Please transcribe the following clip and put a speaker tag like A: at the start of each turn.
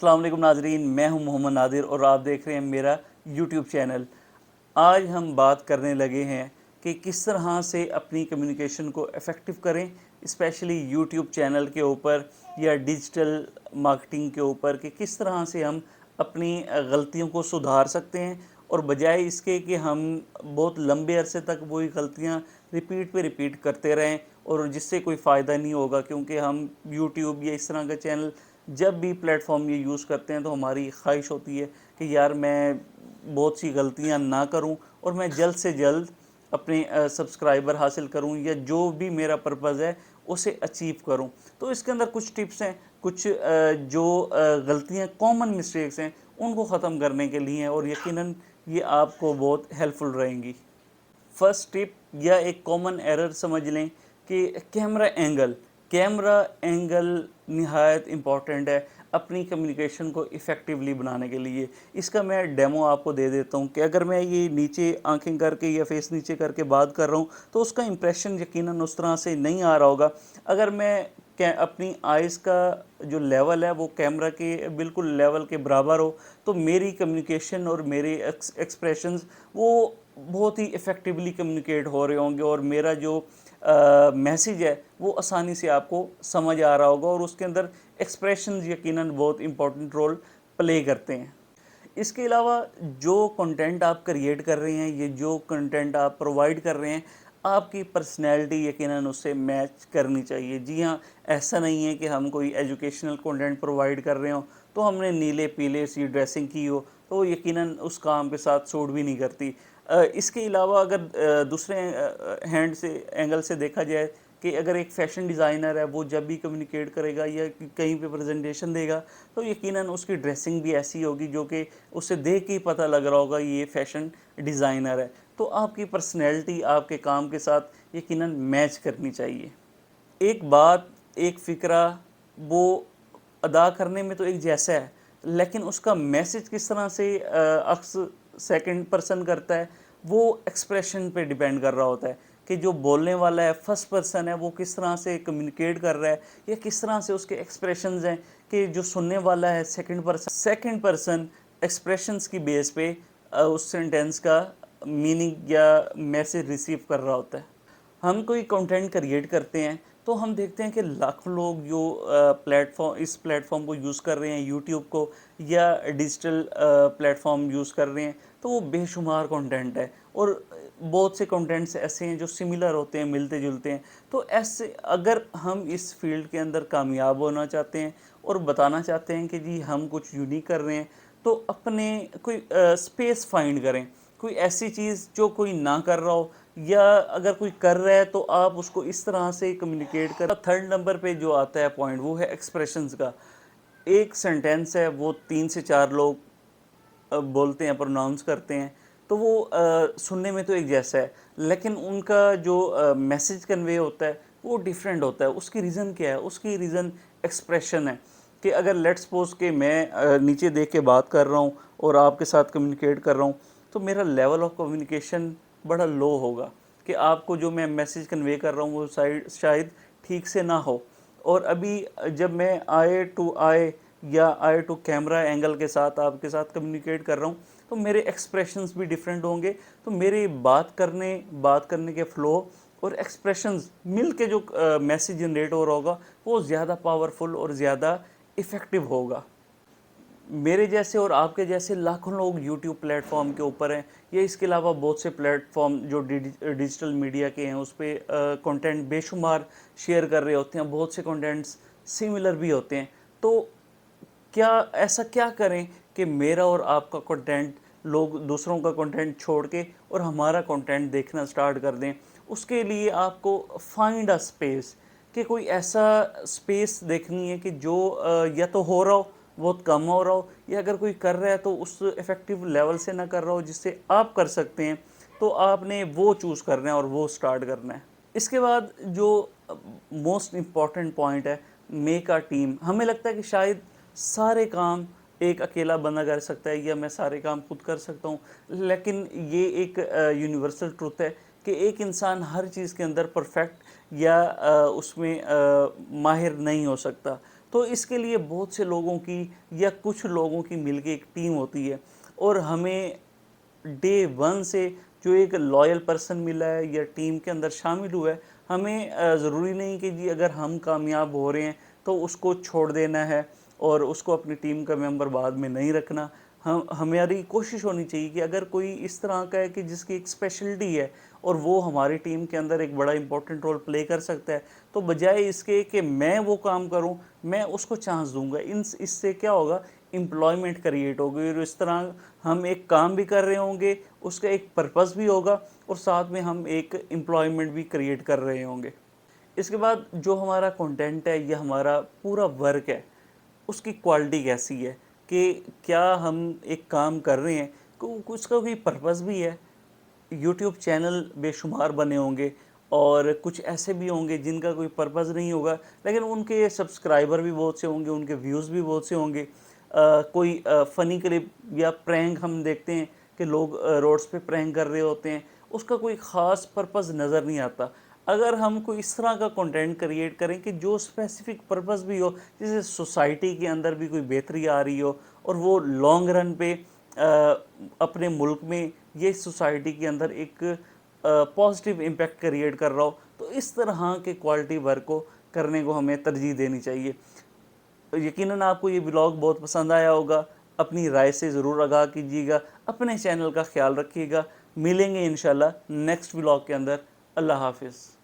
A: السلام علیکم ناظرین، میں ہوں محمد نادر اور آپ دیکھ رہے ہیں میرا یوٹیوب چینل۔ آج ہم بات کرنے لگے ہیں کہ کس طرح سے اپنی کمیونیکیشن کو ایفیکٹو کریں، اسپیشلی یوٹیوب چینل کے اوپر یا ڈیجیٹل مارکیٹنگ کے اوپر، کہ کس طرح سے ہم اپنی غلطیوں کو سدھار سکتے ہیں، اور بجائے اس کے کہ ہم بہت لمبے عرصے تک وہی غلطیاں ریپیٹ کرتے رہیں اور جس سے کوئی فائدہ نہیں ہوگا، کیونکہ ہم یوٹیوب یا اس طرح کا چینل جب بھی پلیٹ فارم یہ یوز کرتے ہیں تو ہماری خواہش ہوتی ہے کہ یار میں بہت سی غلطیاں نہ کروں اور میں جلد سے جلد اپنے سبسکرائبر حاصل کروں یا جو بھی میرا پرپز ہے اسے اچیو کروں۔ تو اس کے اندر کچھ ٹپس ہیں، کچھ جو غلطیاں کامن مسٹیکس ہیں ان کو ختم کرنے کے لیے ہیں، اور یقیناً یہ آپ کو بہت ہیلپ فل رہیں گی۔ فرسٹ ٹپ یا ایک کامن ایرر سمجھ لیں کہ کیمرہ اینگل نہایت امپورٹنٹ ہے اپنی کمیونیکیشن کو ایفیکٹیولی بنانے کے لیے۔ اس کا میں ڈیمو آپ کو دے دیتا ہوں کہ اگر میں یہ نیچے آنکھیں کر کے یا فیس نیچے کر کے بات کر رہا ہوں تو اس کا امپریشن یقیناً اس طرح سے نہیں آ رہا ہوگا۔ اگر میں اپنی آئیز کا جو لیول ہے وہ کیمرہ کے بالکل لیول کے برابر ہو تو میری کمیونیکیشن اور میرے ایکسپریشنز وہ بہت ہی ایفیکٹیولی کمیونیکیٹ ہو رہے ہوں گے، اور میرا جو میسیج ہے وہ آسانی سے آپ کو سمجھ آ رہا ہوگا، اور اس کے اندر ایکسپریشنز یقیناً بہت امپورٹنٹ رول پلے کرتے ہیں۔ اس کے علاوہ جو کنٹینٹ آپ کریٹ کر رہے ہیں، یہ جو کنٹینٹ آپ پرووائڈ کر رہے ہیں، آپ کی پرسنالٹی یقیناً اس سے میچ کرنی چاہیے۔ جی ہاں، ایسا نہیں ہے کہ ہم کوئی ایجوکیشنل کنٹینٹ پرووائڈ کر رہے ہوں تو ہم نے نیلے پیلے سی ڈریسنگ کی ہو تو وہ یقیناً اس کام کے ساتھ سوٹ بھی نہیں کرتی۔ اس کے علاوہ اگر دوسرے اینگل سے دیکھا جائے کہ اگر ایک فیشن ڈیزائنر ہے وہ جب بھی کمیونیکیٹ کرے گا یا کہیں پہ پریزنٹیشن دے گا تو یقیناً اس کی ڈریسنگ بھی ایسی ہوگی جو کہ اسے دیکھ کے ہی پتہ لگ رہا ہوگا یہ فیشن ڈیزائنر ہے۔ تو آپ کی پرسنالٹی آپ کے کام کے ساتھ یقیناً میچ کرنی چاہیے۔ ایک بات، ایک فکرہ وہ ادا کرنے میں تو ایک جیسا ہے، لیکن اس کا میسج کس طرح سے عکس سیکنڈ پرسن کرتا ہے وہ ایکسپریشن پہ ڈیپینڈ کر رہا ہوتا ہے، کہ جو بولنے والا ہے فرسٹ پرسن ہے وہ کس طرح سے کمیونیکیٹ کر رہا ہے یا کس طرح سے اس کے ایکسپریشنز ہیں، کہ جو سننے والا ہے سیکنڈ پرسن ایکسپریشنز کی بیس پہ اس سینٹینس کا میننگ یا میسج ریسیو کر رہا ہوتا ہے۔ ہم کوئی کنٹینٹ کریٹ کرتے ہیں تو ہم دیکھتے ہیں کہ لاکھوں لوگ جو اس پلیٹ فارم کو یوز کر رہے ہیں، یوٹیوب کو یا ڈیجیٹل پلیٹ فارم یوز کر رہے ہیں، تو وہ بے شمار کنٹینٹ ہے، اور بہت سے کنٹینٹس ایسے ہیں جو سملر ہوتے ہیں، ملتے جلتے ہیں۔ تو ایسے اگر ہم اس فیلڈ کے اندر کامیاب ہونا چاہتے ہیں اور بتانا چاہتے ہیں کہ جی ہم کچھ یونیک کر رہے ہیں، تو اپنے کوئی اسپیس فائنڈ کریں، کوئی ایسی چیز جو کوئی نہ کر رہا ہو، یا اگر کوئی کر رہا ہے تو آپ اس کو اس طرح سے کمیونیکیٹ کریں۔ تھرڈ نمبر پہ جو آتا ہے پوائنٹ وہ ہے ایکسپریشنز کا۔ ایک سینٹینس ہے وہ 3 سے 4 لوگ بولتے ہیں، پروناؤنس کرتے ہیں، تو وہ سننے میں تو ایک جیسا ہے، لیکن ان کا جو میسج کنوے ہوتا ہے وہ ڈیفرنٹ ہوتا ہے۔ اس کی ریزن کیا ہے؟ اس کی ریزن ایکسپریشن ہے، کہ اگر لیٹ سپوز کہ میں نیچے دیکھ کے بات کر رہا ہوں اور آپ کے ساتھ کمیونیکیٹ کر رہا ہوں تو میرا لیول آف کمیونیکیشن بڑا لو ہوگا، کہ آپ کو جو میں میسج کنوے کر رہا ہوں وہ شاید ٹھیک سے نہ ہو۔ اور ابھی جب میں آئی ٹو آئی یا آئی ٹو کیمرہ اینگل کے ساتھ آپ کے ساتھ کمیونیکیٹ کر رہا ہوں تو میرے ایکسپریشنز بھی ڈیفرنٹ ہوں گے، تو میرے بات کرنے کے فلو اور ایکسپریشنز مل کے جو میسیج جنریٹ ہو رہا ہوگا وہ زیادہ پاورفل اور زیادہ ایفیکٹو ہوگا۔ میرے جیسے اور آپ کے جیسے لاکھوں لوگ یوٹیوب پلیٹ فارم کے اوپر ہیں، یا اس کے علاوہ بہت سے پلیٹ فارم جو ڈیجیٹل میڈیا کے ہیں اس پہ کنٹینٹ بے شمار شیئر کر رہے ہوتے ہیں، بہت سے کنٹینٹس سملر بھی ہوتے ہیں۔ تو ایسا کیا کریں کہ میرا اور آپ کا کنٹینٹ لوگ دوسروں کا کنٹینٹ چھوڑ کے اور ہمارا کنٹینٹ دیکھنا سٹارٹ کر دیں؟ اس کے لیے آپ کو فائنڈ اے اسپیس، کہ کوئی ایسا اسپیس دیکھنی ہے کہ جو یا تو ہو رہا ہو بہت کم ہو رہا ہو، یا اگر کوئی کر رہا ہے تو اس ایفیکٹو لیول سے نہ کر رہا ہو جس سے آپ کر سکتے ہیں، تو آپ نے وہ چوز کرنا ہے اور وہ سٹارٹ کرنا ہے۔ اس کے بعد جو موسٹ امپورٹنٹ پوائنٹ ہے، میک اے ٹیم۔ ہمیں لگتا ہے کہ شاید سارے کام ایک اکیلا بندہ کر سکتا ہے یا میں سارے کام خود کر سکتا ہوں، لیکن یہ ایک یونیورسل ٹروتھ ہے کہ ایک انسان ہر چیز کے اندر پرفیکٹ یا اس میں ماہر نہیں ہو سکتا۔ تو اس کے لیے بہت سے لوگوں کی یا کچھ لوگوں کی مل کے ایک ٹیم ہوتی ہے، اور ہمیں ڈے ون سے جو ایک لائل پرسن ملا ہے یا ٹیم کے اندر شامل ہوا ہے، ہمیں ضروری نہیں کہ جی اگر ہم کامیاب ہو رہے ہیں تو اس کو چھوڑ دینا ہے اور اس کو اپنی ٹیم کا ممبر بعد میں نہیں رکھنا۔ ہماری کوشش ہونی چاہیے کہ اگر کوئی اس طرح کا ہے کہ جس کی ایک اسپیشلٹی ہے اور وہ ہماری ٹیم کے اندر ایک بڑا امپورٹنٹ رول پلے کر سکتا ہے، تو بجائے اس کے کہ میں وہ کام کروں، میں اس کو چانس دوں گا۔ اس سے کیا ہوگا، امپلائمنٹ کریٹ ہوگی، اور اس طرح ہم ایک کام بھی کر رہے ہوں گے، اس کا ایک پرپس بھی ہوگا، اور ساتھ میں ہم ایک امپلائمنٹ بھی کریٹ کر رہے ہوں گے۔ اس کے بعد جو ہمارا کنٹینٹ ہے یا ہمارا پورا ورک ہے، اس کی کوالٹی کیسی ہے، کہ کیا ہم ایک کام کر رہے ہیں اس کا کوئی پرپس بھی ہے۔ یوٹیوب چینل بے شمار بنے ہوں گے، اور کچھ ایسے بھی ہوں گے جن کا کوئی پرپس نہیں ہوگا، لیکن ان کے سبسکرائبر بھی بہت سے ہوں گے، ان کے ویوز بھی بہت سے ہوں گے۔ کوئی فنی کلپ یا پرینک ہم دیکھتے ہیں کہ لوگ روڈز پہ پرینک کر رہے ہوتے ہیں، اس کا کوئی خاص پرپس نظر نہیں آتا۔ اگر ہم کوئی اس طرح کا کنٹینٹ کریٹ کریں کہ جو اسپیسیفک پرپس بھی ہو، جیسے سوسائٹی کے اندر بھی کوئی بہتری آ رہی ہو، اور وہ لانگ رن پہ اپنے ملک میں یہ سوسائٹی کے اندر ایک پازیٹیو امپیکٹ کریٹ کر رہا ہو، تو اس طرح کے کوالٹی ورک کو کرنے کو ہمیں ترجیح دینی چاہیے۔ یقیناً آپ کو یہ ولاگ بہت پسند آیا ہوگا، اپنی رائے سے ضرور آگاہ کیجیے گا، اپنے چینل کا خیال رکھیے گا۔ ملیں گے انشاءاللہ نیکسٹ ولاگ کے اندر۔ اللہ حافظ۔